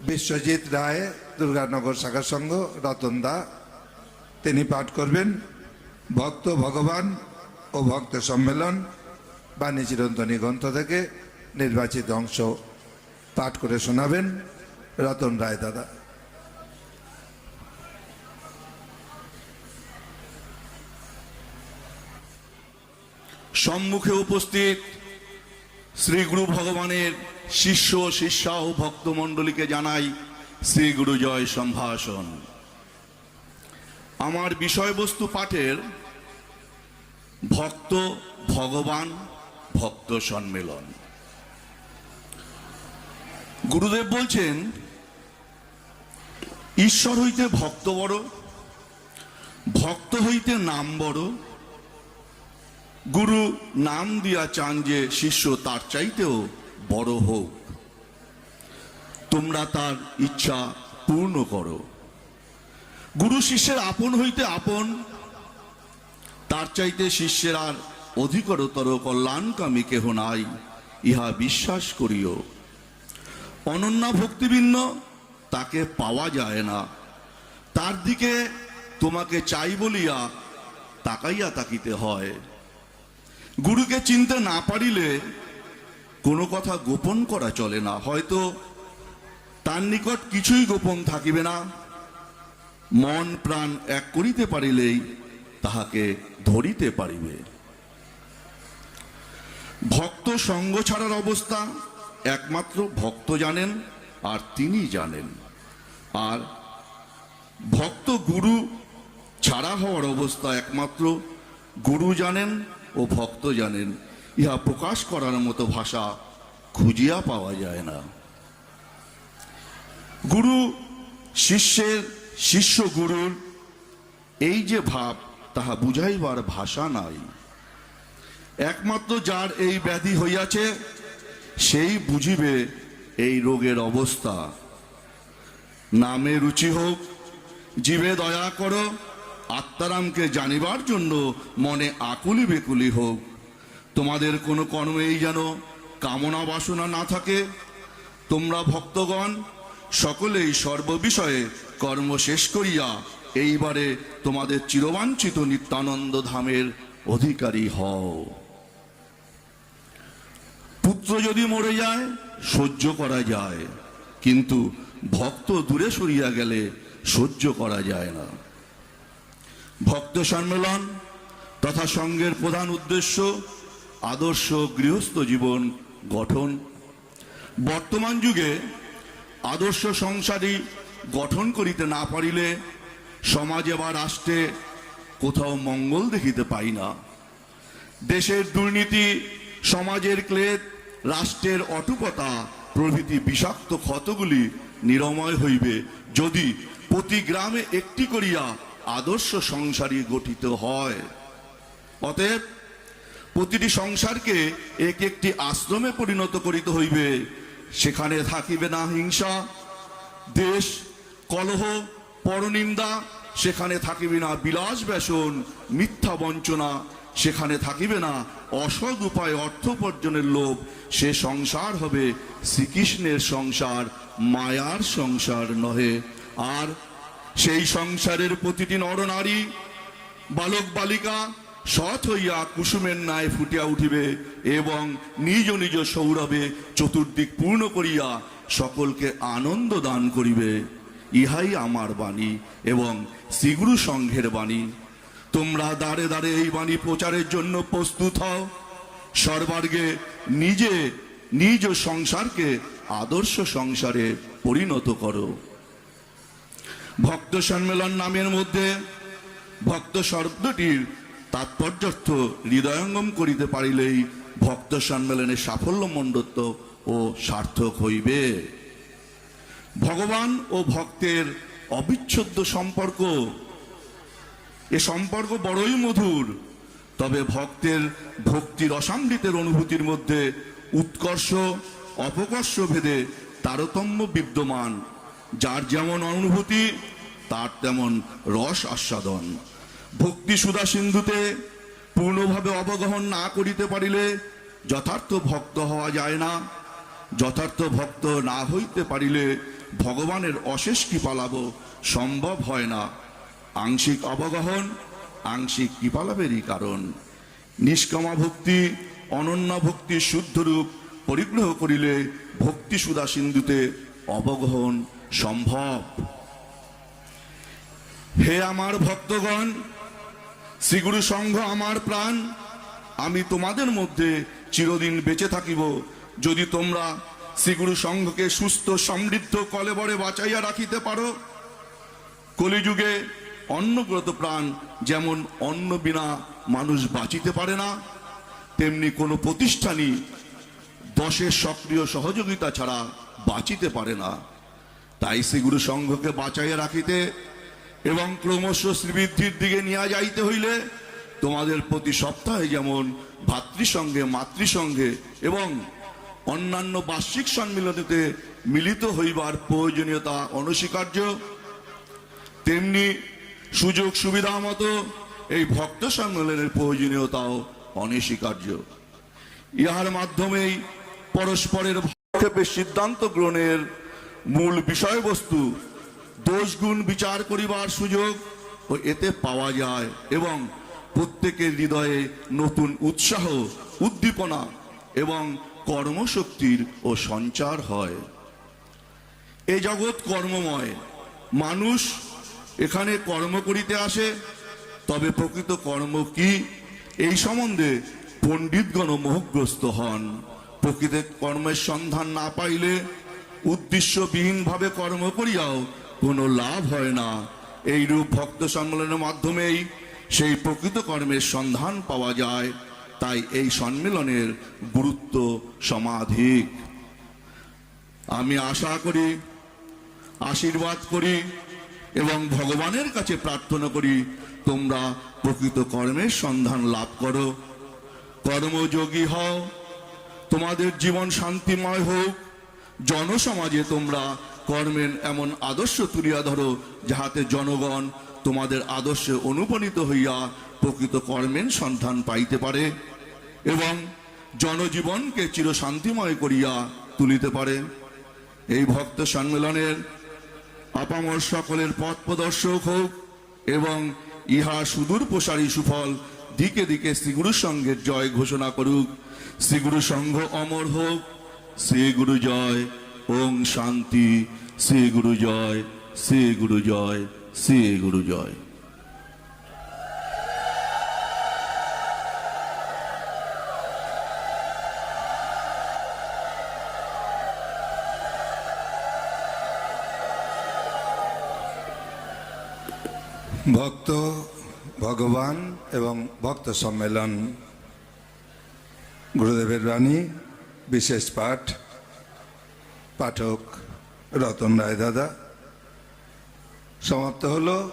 বিশ্বজিৎ রায়, দুর্গানগর শাখা সংঘ, রতন দা, তিনি পাঠ করবেন ভক্ত ভগবান ও ভক্ত সম্মেলন বাণী চিরন্তনী গ্রন্থ থেকে নির্বাচিত অংশ পাঠ করে শোনাবেন রতন রায় দাদা। সম্মুখে উপস্থিত শ্রী গুরু ভগবানের শিষ্য শিষ্যা ও ভক্তমণ্ডলীকে জানাই শ্রী গুরু জয় সম্ভাষণ। আমার বিষয়বস্তু পাঠের ভক্ত ভগবান ভক্ত সম্মেলন। গুরুদেব বলছেন, ঈশ্বর হইতে ভক্ত বড়, ভক্ত হইতে নাম বড়। গুরু নাম দিয়া চান যে শিষ্য তার চাইতেও বড় হোক। তোমরা তার ইচ্ছা পূর্ণ করো। গুরু শিষ্যের আপন হইতে আপন, তার চাইতে শিষ্যের আর অধিকতর কল্যাণকামী কেহ নাই, ইহা বিশ্বাস করিও। অনন্যা ভক্তিভিন্ন তাকে পাওয়া যায় না, তার দিকে তোমাকে চাই বলিয়া তাকাইয়া তাকিতে হয়। গুরুকে চিনতে না পারিলে কোনো কথা গোপন করা চলে না। হয়তো তার নিকট কিছুই গোপন থাকিবে না। মন প্রাণ এক করিতে পারিলেই তাহাকে ধরিতে পারিবে। ভক্ত সঙ্গ ছাড়ার অবস্থা একমাত্র ভক্ত জানেন, আর তিনি জানেন। আর ভক্ত গুরু ছাড়া হওয়ার অবস্থা একমাত্র গুরু জানেন ও ভক্ত জানেন। ইহা প্রকাশ করার মতো ভাষা খুঁজিয়া পাওয়া যায় না। গুরু শিষ্যের, শিষ্য গুরুর এই যে ভাব, তাহা বুঝাইবার ভাষা নাই। একমাত্র যার এই ব্যাধি হইয়াছে সেই বুঝিবে এই রোগের অবস্থা। নামে রুচি হোক, জীবে দয়া করো, আত্মারামকে জানিবার জন্য মনে আকুলি বেকুলি হোক। তোমাদের কোনো কর্মেই যেন কামনা বাসনা না থাকে। তোমরা ভক্তগণ সকলেই সর্ববিষয়ে কর্ম শেষ করিয়া এইবারে তোমাদের চিরবাঞ্ছিত নিত্যানন্দ ধামের অধিকারী হও। পুত্র যদি মরে যায় সহ্য করা যায়, কিন্তু ভক্ত দূরে সরিয়া গেলে সহ্য করা যায় না। ভক্ত সম্মেলন তথা সঙ্গের প্রধান উদ্দেশ্য আদর্শ গৃহস্থ জীবন গঠন। বর্তমান যুগে আদর্শ সংসারী গঠন করিতে না পারিলে সমাজে বা রাষ্ট্রে কোথাও মঙ্গল দেখিতে পাই না। দেশের দুর্নীতি, সমাজের ক্লেদ, রাষ্ট্রের অটুপতা প্রভৃতি বিষাক্ত ক্ষতগুলি নিরাময় হইবে যদি প্রতি গ্রামে একটি করিয়া আদর্শ সংসারী গঠিত হয়। অতএব প্রতিটি সংসারকে এক একটি আশ্রমে পরিণত করিতে হইবে। সেখানে থাকিবে না হিংসা, দেশ কলহ, পরনিন্দা। সেখানে থাকিবে না বিলাস ব্যসন, মিথ্যা বঞ্চনা। সেখানে থাকিবে না অসৎ উপায় অর্থ উপার্জনের লোভ। সে সংসার হবে শ্রীকৃষ্ণের সংসার, মায়ার সংসার নহে। আর সেই সংসারের প্রতিটি নরনারী, বালক বালিকা সৎ হইয়া কুসুমের ন্যায় ফুটিয়া উঠিবে এবং নিজ নিজ সৌরভে চতুর্দিক পূর্ণ করিয়া সকলকে আনন্দ দান করিবে। ইহাই আমার বাণী এবং শ্রীগুরু সংঘের বাণী। তোমরা দাঁড়ে দাঁড়ে এই বাণী প্রচারের জন্য প্রস্তুত হও। সর্বার্গে নিজে নিজ সংসারকে আদর্শ সংসারে পরিণত করো। ভক্ত সম্মেলন নামের মধ্যে ভক্ত শব্দটির তাৎপর্যার্থ হৃদয়ঙ্গম করিতে পারিলেই ভক্ত সম্মেলনের সাফল্য মণ্ডত্ব ও সার্থক হইবে। ভগবান ও ভক্তের অবিচ্ছেদ্য সম্পর্ক, এ সম্পর্ক বড়ই মধুর। তবে ভক্তের ভক্তির অসামৃতের অনুভূতির মধ্যে উৎকর্ষ অপকর্ষ ভেদে তারতম্য বিদ্যমান। যার যেমন অনুভূতি তার তেমন রস আস্বাদন। ভক্তি সুধা সিন্ধুতে পূর্ণভাবে অবগাহন না করিতে পারিলে যথার্থ ভক্ত হওয়া যায় না। যথার্থ ভক্ত না হইতে পারিলে ভগবানের অশেষ কৃপা লাভ সম্ভব হয় না। আংশিক অবগাহন আংশিক কৃপা লাভেরই কারণ। নিষ্কামা ভক্তি অনন্য ভক্তির শুদ্ধ রূপ পরিগ্রহ করিলে ভক্তি সুধা সিন্ধুতে অবগাহন সম্ভব। হে আমার ভক্তগণ, শ্রীগুরু সংঘ আমার প্রাণ, আমি তোমাদের মধ্যে চিরদিন বেঁচে থাকিব যদি তোমরা শ্রীগুরু সংঘকে সুস্থ সমৃদ্ধ কলেবরে বাঁচাইয়া রাখিতে পারো। কলিযুগে অন্নব্রত প্রাণ যেমন অন্ন বিনা মানুষ বাঁচিতে পারে না, তেমনি কোনো প্রতিষ্ঠানই দশের সক্রিয় সহযোগিতা ছাড়া বাঁচিতে পারে না। তাই শ্রীগুরু সংঘকে বাঁচাইয়া রাখিতে এবং ক্রমশ শ্রীবৃদ্ধির দিকে নিয়ে যাইতে হইলে তোমাদের প্রতি সপ্তাহে যেমন ভাতৃসঙ্গে মাতৃসঙ্গে এবং অন্যান্য বার্ষিক সম্মিলনীতে মিলিত হইবার প্রয়োজনীয়তা অনস্বীকার্য, তেমনি সুযোগ সুবিধা মতো এই ভক্ত সম্মেলনের প্রয়োজনীয়তাও অনস্বীকার্য। ইহার মাধ্যমেই পরস্পরের ভক্ষেপের সিদ্ধান্ত গ্রহণের মূল বিষয়বস্তু দোষগুণ বিচার করিবার সুযোগ ও এতে পাওয়া যায় এবং প্রত্যেকের হৃদয়ে নতুন উৎসাহ উদ্দীপনা এবং কর্মশক্তির ও সঞ্চার হয়। এ জগৎ কর্মময়, মানুষ এখানে কর্ম করিতে আসে, তবে প্রকৃত কর্ম কি এই সম্বন্ধে পণ্ডিতগণ মোহগ্রস্ত হন। প্রকৃত কর্মের সন্ধান না পাইলে উদ্দেশ্যবিহীনভাবে কর্ম করিয়াও কোনো লাভ হয় না। এইরূপ ভক্ত সম্মেলনের মাধ্যমেই সেই প্রকৃত কর্মের সন্ধান পাওয়া যায়। তাই এই সম্মেলনের গুরুত্ব সমাধিক। আমি আশা করি, আশীর্বাদ করি এবং ভগবানের কাছে প্রার্থনা করি তোমরা প্রকৃত কর্মের সন্ধান লাভ করো, কর্মযোগী হও, তোমাদের জীবন শান্তিময় হোক। জনসমাজে তোমরা কর্মের এমন আদর্শ তুলিয়া ধরো যাহাতে জনগণ তোমাদের আদর্শে অনুপ্রাণিত হইয়া প্রকৃত কর্মের সন্ধান পাইতে পারে এবং জনজীবনকে চিরশান্তিময় করিয়া তুলিতে পারে। এই ভক্ত সম্মেলনের আপামর সকলের পথ প্রদর্শক হোক এবং ইহা সুদূর প্রসারী সুফল দিকে দিকে শ্রীগুরু সংঘের জয় ঘোষণা করুক। শ্রীগুরু সংঘ অমর হোক। শ্রী গুরু জয়। ওং শান্তি। শ্রী গুরু জয়। শ্রী গুরু জয়। শ্রী গুরু জয়। ভক্ত ভগবান এবং ভক্ত সম্মেলন গুরুদেবের বাণী বিশেষ পাঠ, পাঠক রতন রায় দাদা। সমাপ্ত হলো।